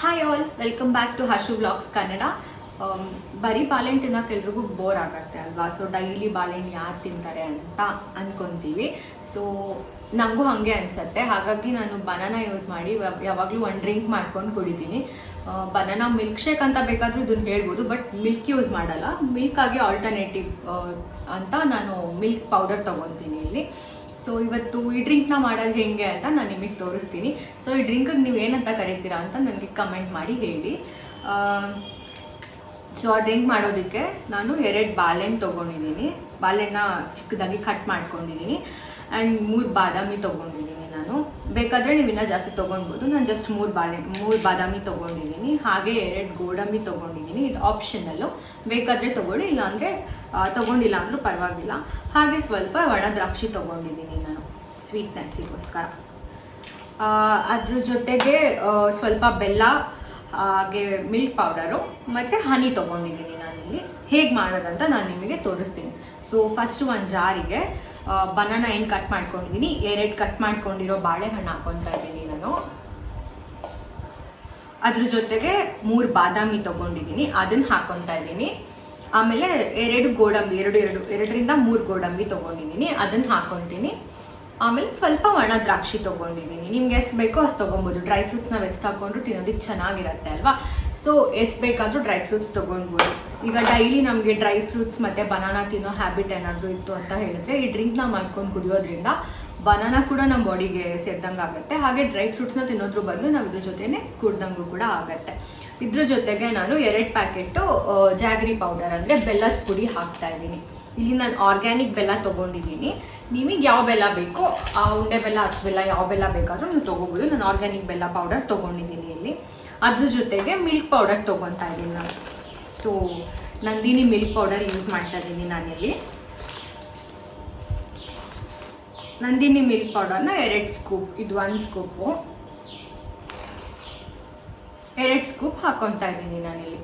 Hi all, welcome back to Harshu vlogs Kannada. ಬರೀ ಬಾಳೆಹಣ್ಣು ತಿನ್ನೋಕೆ ಎಲ್ರಿಗೂ ಬೋರ್ ಆಗುತ್ತೆ ಅಲ್ವಾ? ಸೊ ಡೈಲಿ ಬಾಳೆಹಣ್ಣು ಯಾರು ತಿಂತಾರೆ ಅಂತ ಅಂದ್ಕೊತೀವಿ. ಸೊ ನನಗೂ ಹಾಗೆ ಅನಿಸುತ್ತೆ. ಹಾಗಾಗಿ ನಾನು ಬನಾನಾ ಯೂಸ್ ಮಾಡಿ ಯಾವಾಗಲೂ ಒಂದು ಡ್ರಿಂಕ್ ಮಾಡ್ಕೊಂಡು ಕುಡಿತೀನಿ. ಬನಾನಾ ಮಿಲ್ಕ್ ಶೇಕ್ ಅಂತ ಬೇಕಾದರೂ ಇದನ್ನು ಹೇಳ್ಬೋದು, ಬಟ್ ಮಿಲ್ಕ್ ಯೂಸ್ ಮಾಡಲ್ಲ. ಮಿಲ್ಕಾಗಿ ಆಲ್ಟರ್ನೇಟಿವ್ ಅಂತ ನಾನು ಮಿಲ್ಕ್ ಪೌಡರ್ ತೊಗೊತೀನಿ ಇಲ್ಲಿ. ಸೊ ಇವತ್ತು ಈ ಡ್ರಿಂಕ್ನ ಮಾಡೋದು ಹೇಗೆ ಅಂತ ನಾನು ನಿಮಗೆ ತೋರಿಸ್ತೀನಿ. ಸೊ ಈ ಡ್ರಿಂಕಿಗೆ ನೀವು ಏನಂತ ಕರಿತೀರಾ ಅಂತ ನನಗೆ ಕಮೆಂಟ್ ಮಾಡಿ ಹೇಳಿ. ಸೊ ಆ ಡ್ರಿಂಕ್ ಮಾಡೋದಕ್ಕೆ ನಾನು 2 ಬಾಳೆಹಣ್ಣು ತೊಗೊಂಡಿದ್ದೀನಿ. ಬಾಳೆಹಣ್ಣ ಚಿಕ್ಕದಾಗಿ ಕಟ್ ಮಾಡ್ಕೊಂಡಿದ್ದೀನಿ. ಆ್ಯಂಡ್ 3 ಬಾದಾಮಿ ತೊಗೊಂಡಿದ್ದೀನಿ. ನಾನು ಬೇಕಾದರೆ ನೀವು ಇನ್ನೂ ಜಾಸ್ತಿ ತೊಗೊಳ್ಬೋದು. ನಾನು ಜಸ್ಟ್ 3 ಬಾದಾಮಿ ತೊಗೊಂಡಿದ್ದೀನಿ. ಹಾಗೆ 2 ಗೋಡಂಬಿ ತೊಗೊಂಡಿದ್ದೀನಿ. ಇದು ಆಪ್ಷನಲ್ಲು, ಬೇಕಾದರೆ ತೊಗೊಳ್ಳಿ, ಇಲ್ಲಾಂದರೆ ತೊಗೊಂಡಿಲ್ಲ ಅಂದರೂ ಪರವಾಗಿಲ್ಲ. ಹಾಗೆ ಸ್ವಲ್ಪ ಒಣ ದ್ರಾಕ್ಷಿ ತೊಗೊಂಡಿದ್ದೀನಿ ನಾನು ಸ್ವೀಟ್ನೆಸ್ಸಿಗೋಸ್ಕರ. ಅದ್ರ ಜೊತೆಗೆ ಸ್ವಲ್ಪ ಬೆಲ್ಲ, ಹಾಗೆ ಮಿಲ್ಕ್ ಪೌಡರು ಮತ್ತು ಹನಿ ತೊಗೊಂಡಿದ್ದೀನಿ ನಾನಿಲ್ಲಿ. ಹೇಗೆ ಮಾಡೋದಂತ ನಾನು ನಿಮಗೆ ತೋರಿಸ್ತೀನಿ. ಸೊ ಫಸ್ಟು ಒಂದು ಜಾರಿಗೆ ಬನಾನಾ ಏನು ಕಟ್ ಮಾಡ್ಕೊಂಡಿದ್ದೀನಿ, 2 ಕಟ್ ಮಾಡ್ಕೊಂಡಿರೋ ಬಾಳೆಹಣ್ಣು ಹಾಕ್ಕೊತಾ ಇದ್ದೀನಿ ನಾನು. ಅದ್ರ ಜೊತೆಗೆ 3 ಬಾದಾಮಿ ತೊಗೊಂಡಿದ್ದೀನಿ, ಅದನ್ನು ಹಾಕ್ಕೊತಾ ಇದ್ದೀನಿ. ಆಮೇಲೆ 2 ಗೋಡಂಬಿ, 2ರಿಂದ 3 ಗೋಡಂಬಿ ತೊಗೊಂಡಿದ್ದೀನಿ, ಅದನ್ನು ಹಾಕ್ಕೊತೀನಿ. ಆಮೇಲೆ ಸ್ವಲ್ಪ ಒಣ ದ್ರಾಕ್ಷಿ ತೊಗೊಂಡಿದ್ದೀನಿ. ನಿಮ್ಗೆ ಎಷ್ಟು ಬೇಕೋ ಅಷ್ಟು ತೊಗೊಬೋದು. ಡ್ರೈ ಫ್ರೂಟ್ಸ್ ನಾವು ಎಷ್ಟು ಹಾಕ್ಕೊಂಡ್ರು ತಿನ್ನೋದಕ್ಕೆ ಚೆನ್ನಾಗಿರುತ್ತೆ ಅಲ್ವಾ? ಸೊ ಎಷ್ಟು ಬೇಕಾದರೂ ಡ್ರೈ ಫ್ರೂಟ್ಸ್ ತೊಗೊಳ್ಬೋದು. ಈಗ ಡೈಲಿ ನಮಗೆ ಡ್ರೈ ಫ್ರೂಟ್ಸ್ ಮತ್ತು ಬನಾನಾ ತಿನ್ನೋ ಹ್ಯಾಬಿಟ್ ಏನಾದರೂ ಇತ್ತು ಅಂತ ಹೇಳಿದ್ರೆ ಈ ಡ್ರಿಂಕ್ನ ಮಾಡ್ಕೊಂಡು ಕುಡಿಯೋದ್ರಿಂದ ಬನಾನಾ ಕೂಡ ನಮ್ಮ ಬಾಡಿಗೆ ಸೇರಿದಂಗೆ ಆಗುತ್ತೆ. ಹಾಗೆ ಡ್ರೈ ಫ್ರೂಟ್ಸ್ನ ತಿನ್ನೋದ್ರ ಬದಲು ನಾವು ಇದ್ರ ಜೊತೆನೇ ಕುಡ್ದಂಗೂ ಕೂಡ ಆಗುತ್ತೆ. ಇದ್ರ ಜೊತೆಗೆ ನಾನು 2 ಪ್ಯಾಕೆಟು ಜಾಗರಿ ಪೌಡರ್ ಅಂದರೆ ಬೆಲ್ಲದ ಪುಡಿ ಹಾಕ್ತಾ ಇದ್ದೀನಿ. ಇಲ್ಲಿ ನಾನು ಆರ್ಗ್ಯಾನಿಕ್ ಬೆಲ್ಲ ತೊಗೊಂಡಿದ್ದೀನಿ. ನಿಮಗೆ ಯಾವ ಬೆಲ್ಲ ಬೇಕೋ, ಆ ಉಂಡೆ ಬೆಲ್ಲ, ಹಚ್ಚ ಬೆಲ್ಲ, ಯಾವ ಬೆಲ್ಲ ಬೇಕಾದರೂ ನೀವು ತೊಗೋಬೋದು. ನಾನು ಆರ್ಗ್ಯಾನಿಕ್ ಬೆಲ್ಲ ಪೌಡರ್ ತೊಗೊಂಡಿದ್ದೀನಿ ಇಲ್ಲಿ. ಅದ್ರ ಜೊತೆಗೆ ಮಿಲ್ಕ್ ಪೌಡರ್ ತೊಗೊತಾ ಇದ್ದೀನಿ ನಾನು. So Nandini milk powder use ಮಾಡ್ತಾ ಇದ್ದೀನಿ ನಾನಿಲ್ಲಿ. ನಂದಿನಿ ಮಿಲ್ಕ್ ಪೌಡರ್ನ 2 ಸ್ಕೂಪ್, ಇದು 1 ಸ್ಕೂಪು, 2 ಸ್ಕೂಪ್ ಹಾಕ್ಕೊತಾ ಇದ್ದೀನಿ ನಾನಿಲ್ಲಿ.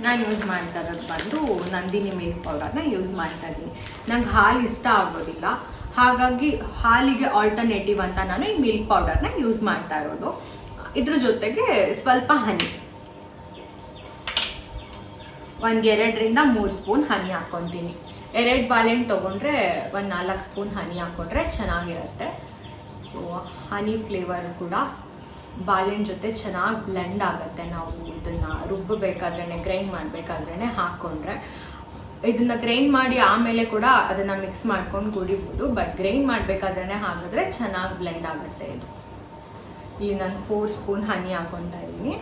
ನಾನು ಯೂಸ್ ಮಾಡ್ತಾ ಇರೋದು ಬಂದು ನಂದಿನಿ ಮಿಲ್ಕ್ ಪೌಡರ್ನ ಯೂಸ್ ಮಾಡ್ತಾ ಇದ್ದೀನಿ. ನಂಗೆ ಹಾಲು ಇಷ್ಟ ಆಗೋದಿಲ್ಲ, ಹಾಗಾಗಿ ಹಾಲಿಗೆ ಆಲ್ಟರ್ನೇಟಿವ್ ಅಂತ ನಾನು ಈ ಮಿಲ್ಕ್ ಪೌಡರ್ನ ಯೂಸ್ ಮಾಡ್ತಾ ಇರೋದು. ಇದ್ರ ಜೊತೆಗೆ ಸ್ವಲ್ಪ ಹನಿ, 2ರಿಂದ 3 ಸ್ಪೂನ್ ಹನಿ ಹಾಕ್ಕೊತೀನಿ. 2 ಬಾಳೆಹಣ್ಣು ತೊಗೊಂಡ್ರೆ 4 ಸ್ಪೂನ್ ಹನಿ ಹಾಕ್ಕೊಂಡ್ರೆ ಚೆನ್ನಾಗಿರುತ್ತೆ. ಸೊ ಹನಿ ಫ್ಲೇವರ್ ಕೂಡ ಬಾಳೆಹಣ್ಣು ಜೊತೆ ಚೆನ್ನಾಗಿ ಬ್ಲೆಂಡ್ ಆಗುತ್ತೆ. ನಾವು ಇದನ್ನು ರುಬ್ಬಬೇಕಾದ್ರೇ, ಗ್ರೈಂಡ್ ಮಾಡಬೇಕಾದ್ರೇ ಹಾಕ್ಕೊಂಡ್ರೆ, ಇದನ್ನು ಗ್ರೈಂಡ್ ಮಾಡಿ ಆಮೇಲೆ ಕೂಡ ಅದನ್ನು ಮಿಕ್ಸ್ ಮಾಡ್ಕೊಂಡು ಕುಡಿಬೋದು. ಬಟ್ ಗ್ರೈಂಡ್ ಮಾಡಬೇಕಾದ್ರೇ ಹಾಕಿದ್ರೆ ಚೆನ್ನಾಗಿ ಬ್ಲೆಂಡ್ ಆಗುತ್ತೆ ಇದು. ಇಲ್ಲಿ ನಾನು 4 ಸ್ಪೂನ್ ಹನಿ ಹಾಕ್ಕೊತಾ ಇದ್ದೀನಿ.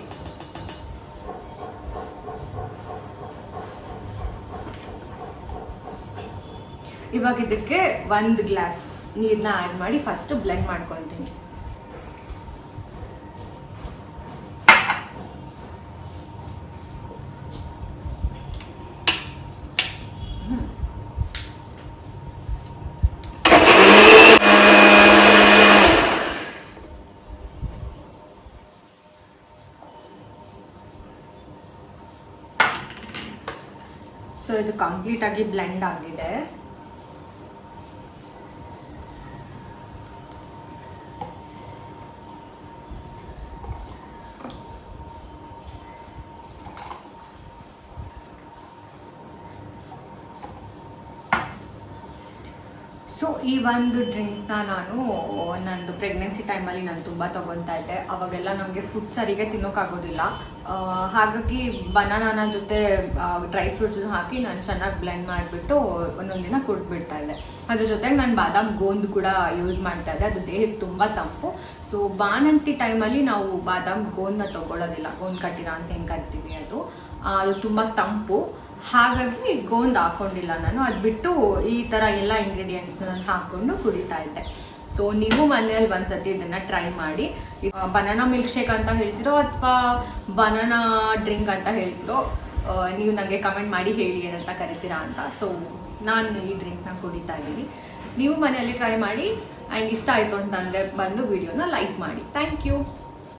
ಇವಾಗ ಇದಕ್ಕೆ 1 ಗ್ಲಾಸ್ ನೀರನ್ನ ಆ್ಯಡ್ ಮಾಡಿ ಫಸ್ಟು ಬ್ಲೆಂಡ್ ಮಾಡ್ಕೊತೀನಿ. ಸೊ ಇದು ಕಂಪ್ಲೀಟಾಗಿ ಬ್ಲೆಂಡ್ ಆಗಿದೆ. ಸೊ ಈ ಒಂದು ಡ್ರಿಂಕ್ನ ನಾನು ನಂದು ಪ್ರೆಗ್ನೆನ್ಸಿ ಟೈಮಲ್ಲಿ ನಾನು ತುಂಬ ತೊಗೊತಾ ಇದ್ದೆ. ಅವಾಗೆಲ್ಲ ನಮಗೆ ಫುಡ್ ಸರಿಗೆ ತಿನ್ನೋಕ್ಕಾಗೋದಿಲ್ಲ. ಹಾಗಾಗಿ ಬನಾನಾನ ಜೊತೆ ಡ್ರೈ ಫ್ರೂಟ್ಸ್ ಹಾಕಿ ನಾನು ಚೆನ್ನಾಗಿ ಬ್ಲೆಂಡ್ ಮಾಡಿಬಿಟ್ಟು ಒಂದೊಂದು ದಿನ ಕುಡಿದ್ಬಿಡ್ತಾ ಇದ್ದೆ. ಅದ್ರ ಜೊತೆಗೆ ನಾನು ಬಾದಾಮ್ ಗೋಂದ್ ಕೂಡ ಯೂಸ್ ಮಾಡ್ತಾ ಇದ್ದೆ. ಅದು ದೇಹಕ್ಕೆ ತುಂಬ ತಂಪು. ಸೊ ಬಾಣಂತಿ ಟೈಮಲ್ಲಿ ನಾವು ಬಾದಾಮ್ ಗೋಂದನ್ನ ತೊಗೊಳ್ಳೋದಿಲ್ಲ. ಗೋಂದ್ ಕಟ್ಟಿರ ಅಂತ ಏನು ಕರಿತೀವಿ, ಅದು ತುಂಬ ತಂಪು. ಹಾಗಾಗಿ ಗೋಂದ್ ಹಾಕ್ಕೊಂಡಿಲ್ಲ ನಾನು. ಅದು ಬಿಟ್ಟು ಈ ಥರ ಎಲ್ಲ ಇಂಗ್ರೀಡಿಯೆಂಟ್ಸ್ನ ನಾನು ಹಾಕ್ಕೊಂಡು ಕುಡಿತಾ ಇದ್ದೆ. ಸೊ ನೀವು ಮನೆಯಲ್ಲಿ ಒಂದ್ಸತಿ ಇದನ್ನು ಟ್ರೈ ಮಾಡಿ. ಬನಾನಾ ಮಿಲ್ಕ್ ಶೇಕ್ ಅಂತ ಹೇಳ್ತಿರೋ ಅಥವಾ ಬನಾನಾ ಡ್ರಿಂಕ್ ಅಂತ ಹೇಳ್ತಿರೋ, ನೀವು ನನಗೆ ಕಮೆಂಟ್ ಮಾಡಿ ಹೇಳಿ ಏನಂತ ಕರಿತೀರಾ ಅಂತ. ಸೊ ನಾನು ಈ ಡ್ರಿಂಕ್ನ ಕುಡಿತಾ ಇದ್ದೀನಿ. ನೀವು ಮನೆಯಲ್ಲಿ ಟ್ರೈ ಮಾಡಿ. ಆ್ಯಂಡ್ ಇಷ್ಟ ಆಯಿತು ಅಂತಂದರೆ ಬಂದು ವಿಡಿಯೋನ ಲೈಕ್ ಮಾಡಿ. Thank you.